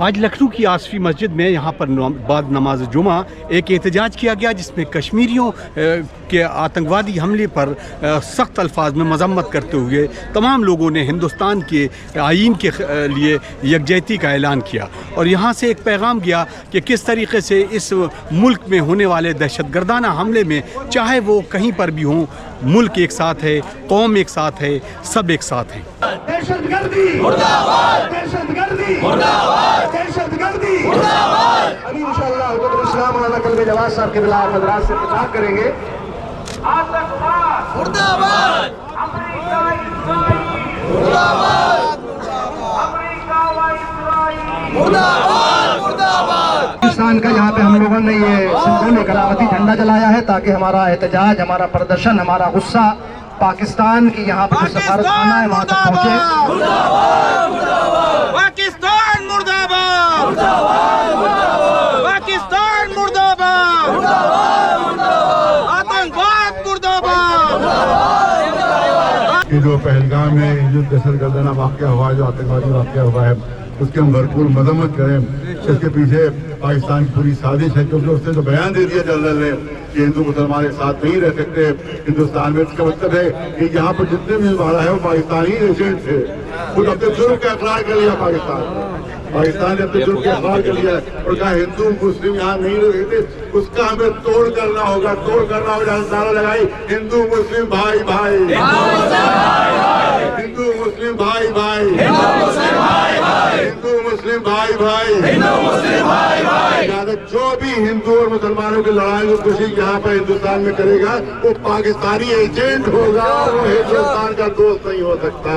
आज लखनऊ की आसफी मस्जिद में यहाँ पर बाद नमाज जुमा एक एहतजाज किया गया, जिसमें कश्मीरियों के आतंकवादी हमले पर सख्त अल्फाज में मजम्मत करते हुए तमाम लोगों ने हिंदुस्तान के आईन के लिए यकजहती का ऐलान किया। और यहाँ से एक पैगाम गया कि किस तरीके से इस मुल्क में होने वाले दहशतगर्दाना हमले में, चाहे वो कहीं पर भी हों, मुल्क एक साथ है, कौम एक साथ है, सब एक साथ हैं। दहशतगर्दी मुर्दाबाद, दहशतगर्दी मुर्दाबाद, दहशतगर्दी मुर्दाबाद। अभी इंशाअल्लाह हुज़ूर इस्लाम मौलाना कल्बे जवाद साहब के बिलाल हज़रात से खिताब करेंगे। आतंकवाद मुर्दाबाद, अमेरिका इस्राईल मुर्दाबाद, अमेरिका व इस्राईल मुर्दाबाद, मुर्दाबाद। पाकिस्तान का यहाँ पे हम लोगों ने ये सिंबॉलिक करावती झंडा जलाया है ताकि हमारा एहतजाज, हमारा प्रदर्शन, हमारा गुस्सा पाकिस्तान की यहाँ पर जो सफारत खाना है वहाँ तक पहुँचे। पाकिस्तान मुर्दाबाद, पाकिस्तान मुर्दाबाद, आतंकवाद मुर्दाबाद। ये जो पहलगाम में जो दहशतगर्दाना वाक़या हुआ है, जो आतंकवादी वाक़या हुआ है, उसकी हम भरपूर मजम्मत करें। इसके पीछे पाकिस्तान की पूरी साजिश है, क्योंकि उसने जो बयान दे दिया जनरल ने कि हिंदू मुसलमान एक साथ नहीं रह सकते हिंदुस्तान में, इसका मतलब है कि यहाँ पर जितने भी मारा है वो पाकिस्तानी एजेंट थे। खुद अपने जुर्म का इकरार कर लिया पाकिस्तान ने अपने जुर्म का इकरार कर लिया और कहा हिंदू मुस्लिम यहाँ नहीं रह सकते, उसका हमें तोड़ करना होगा, तोड़ करना होगा। नारा लगाई हिंदू मुस्लिम भाई भाई, हिंदू मुस्लिम भाई भाई, हिंदू मुस्लिम भाई भाई। जो भी हिंदू और मुसलमानों की लड़ाई को खुशी यहाँ पर हिंदुस्तान में करेगा वो पाकिस्तानी एजेंट होगा, वो हिंदुस्तान का दोस्त नहीं हो सकता।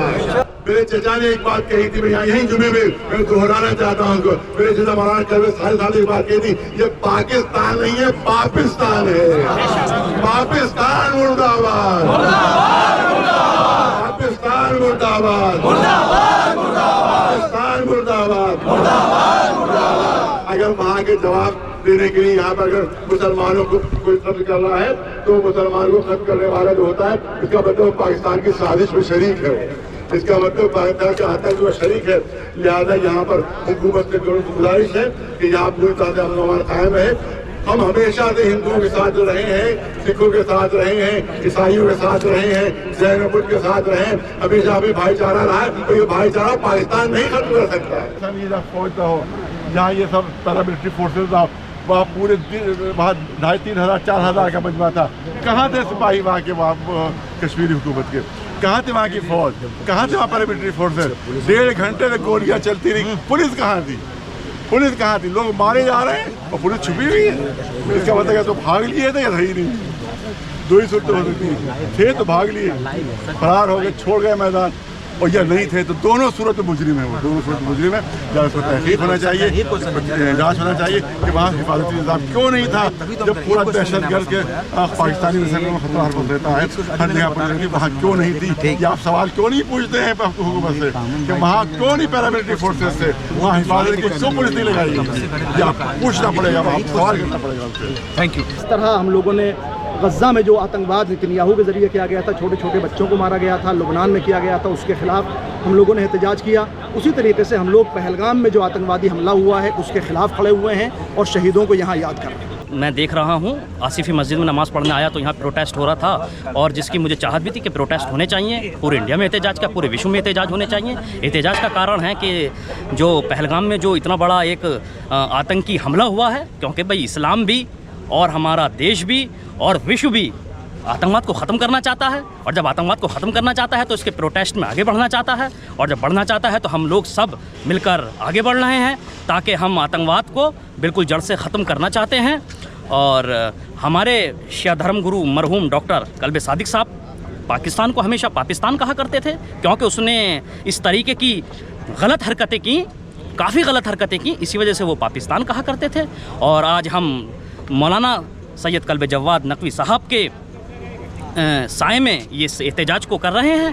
मेरे चचा ने एक बात कही थी, मैं यही जुमे में मैं दोहराना चाहता हूँ उसको। मेरे चचा महाराज कल साल एक बात कही थी, ये पाकिस्तान नहीं है, पाकिस्तान है। पाकिस्तान मुर्दाबाद, पाकिस्तान मुर्दाबाद, पाकिस्तान मुर्दाबाद। अगर वहाँ के जवाब देने के लिए यहाँ पर अगर मुसलमानों को कोई कत्ल कर रहा है तो मुसलमान को कत्ल करने वाला जो होता है, इसका मतलब पाकिस्तान की साजिश में शरीक है, इसका मतलब पाकिस्तान का आतंक में शरीक है। लिहाजा यहाँ पर हुकूमत से गुजारिश है कि यहाँ पूरी तरह अमन कायम है। हम हमेशा से हिंदुओं के साथ रहे हैं, सिखों के साथ रहे हैं, ईसाइयों के साथ रहे हैं, जैन बुद्ध के साथ रहे हैं, हमेशा भी भाईचारा रहा है। तो ये भाईचारा पाकिस्तान नहीं खत्म कर सकता। पहुँचता हो जहाँ ये सब पैरामिलिट्री फोर्सेज था, वहाँ पूरे वहाँ 2500, 3000, 4000 का मजमा था। कहाँ थे सिपाही वहाँ के, वहाँ कश्मीरी हुकूमत के? कहाँ थे वहाँ की फौज? कहाँ थे वहाँ पैरामिलिट्री फोर्सेज? 1.5 घंटे तक गोलियाँ चलती रही। पुलिस कहाँ थी? पुलिस कहाँ थी? लोग मारे जा रहे हैं और पुलिस छुपी हुई है। इसका मतलब है तो भाग लिए थे या सही नहीं? दो ही सूरत हो सकती थे, तो भाग लिए, फरार हो गए, छोड़ गए मैदान, और या नहीं थे तो दोनों सूरत मुजरिम है। वो दोनों सूरत मुजरिम है। या उसको तहकीक होना चाहिए, जांच होना चाहिए कि वहाँ हिफाजती निज़ाम क्यों नहीं था जब पूरा दहशतगर्द के पाकिस्तानी मुसलमानों में खतरा हर रहता है, हर जगह पर वहाँ क्यों नहीं थी? या आप सवाल क्यों नहीं पूछते हैं हुकूमत से कि वहाँ क्यों नहीं पैरामिलिट्री फोर्सेज से वहाँ हिफाजत की क्यों पुलिस नहीं लगाई? या पूछना पड़ेगा, आप सवाल करना पड़ेगा उससे। Thank you. इस तरह हम लोगों ने गज़ा में जो आतंकवाद नेतन्याहू के ज़रिए किया गया था, छोटे छोटे बच्चों को मारा गया था, लुबनान में किया गया था, उसके ख़िलाफ़ हम लोगों ने एहतजाज किया। उसी तरीके से हम लोग पहलगाम में जो आतंकवादी हमला हुआ है उसके ख़िलाफ़ खड़े हुए हैं और शहीदों को यहाँ याद कर रहे हैं। मैं देख रहा हूँ आसिफी मस्जिद में नमाज़ पढ़ने आया तो यहाँ प्रोटेस्ट हो रहा था, और जिसकी मुझे चाहत भी थी कि प्रोटेस्ट होने चाहिए। पूरे इंडिया में एहतजाज का, पूरे विश्व में एहतजाज होने चाहिए। एहतजाज का कारण है कि जो पहलगाम में जो इतना बड़ा एक आतंकी हमला हुआ है, क्योंकि भाई इस्लाम भी और हमारा देश भी और विश्व भी आतंकवाद को ख़त्म करना चाहता है, और जब आतंकवाद को ख़त्म करना चाहता है तो इसके प्रोटेस्ट में आगे बढ़ना चाहता है, और जब बढ़ना चाहता है तो हम लोग सब मिलकर आगे बढ़ रहे हैं ताकि हम आतंकवाद को बिल्कुल जड़ से ख़त्म करना चाहते हैं। और हमारे शिया धर्म गुरु मरहूम डॉक्टर कल्बे सादिक साहब पाकिस्तान को हमेशा पाकिस्तान कहा करते थे, क्योंकि उसने इस तरीके की गलत हरकतें की, काफ़ी गलत हरकतें की, इसी वजह से वो पाकिस्तान कहा करते थे। और आज हम मौलाना सैयद कल्बे जवाद नकवी साहब के साए में ये एहतजाज को कर रहे हैं,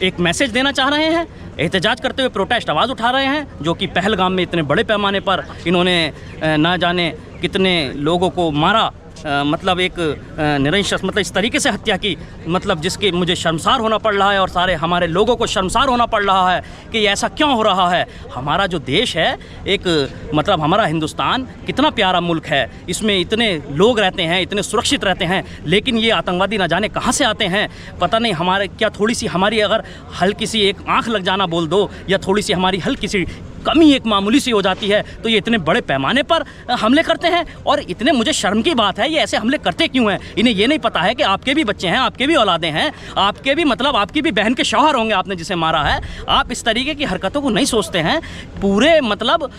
एक मैसेज देना चाह रहे हैं। एहतजाज करते हुए प्रोटेस्ट आवाज़ उठा रहे हैं, जो कि पहलगाम में इतने बड़े पैमाने पर इन्होंने ना जाने कितने लोगों को मारा, मतलब एक निरंकुश मतलब इस तरीके से हत्या की, मतलब जिसके मुझे शर्मसार होना पड़ रहा है और सारे हमारे लोगों को शर्मसार होना पड़ रहा है कि ऐसा क्यों हो रहा है। हमारा जो देश है एक मतलब हमारा हिंदुस्तान कितना प्यारा मुल्क है, इसमें इतने लोग रहते हैं, इतने सुरक्षित रहते हैं, लेकिन ये आतंकवादी ना जाने कहाँ से आते हैं, पता नहीं। हमारे क्या थोड़ी सी हमारी अगर हल्की सी एक आँख लग जाना बोल दो या थोड़ी सी हमारी हल्की सी कमी एक मामूली सी हो जाती है तो ये इतने बड़े पैमाने पर हमले करते हैं। और इतने मुझे शर्म की बात है, ये ऐसे हमले करते क्यों हैं? इन्हें ये नहीं पता है कि आपके भी बच्चे हैं, आपके भी औलादे हैं, आपके भी मतलब आपकी भी बहन के शौहर होंगे, आपने जिसे मारा है। आप इस तरीके की हरकतों को नहीं सोचते हैं। पूरे मतलब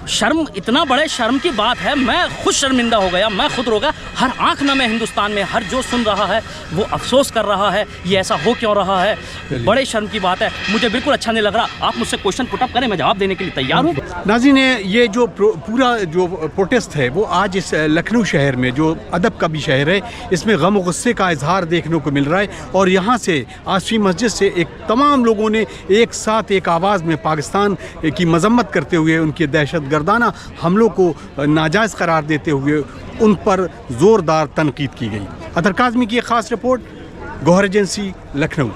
शर्म, इतना बड़े शर्म की बात है। मैं खुद शर्मिंदा हो गया, मैं खुद रो गया। हर आंख नम है हिंदुस्तान में, हर जो सुन रहा है वो अफसोस कर रहा है ये ऐसा हो क्यों रहा है। बड़े शर्म की बात है, मुझे बिल्कुल अच्छा नहीं लग रहा। आप मुझसे क्वेश्चन पुटअप करें, मैं जवाब देने के लिए तैयार हूँ। नाज़रीन, ये जो पूरा जो प्रोटेस्ट है वो आज इस लखनऊ शहर में, जो अदब का भी शहर है, इसमें गम और गुस्से का इजहार देखने को मिल रहा है। और यहाँ से आसिफी मस्जिद से एक तमाम लोगों ने एक साथ एक आवाज़ में पाकिस्तान की मजम्मत करते हुए उनकी दहशत गर्दाना हमलों को नाजायज़ करार देते हुए उन पर ज़ोरदार तनकीद की गई। अतर काज़मी की एक ख़ास रिपोर्ट, गौहर एजेंसी, लखनऊ।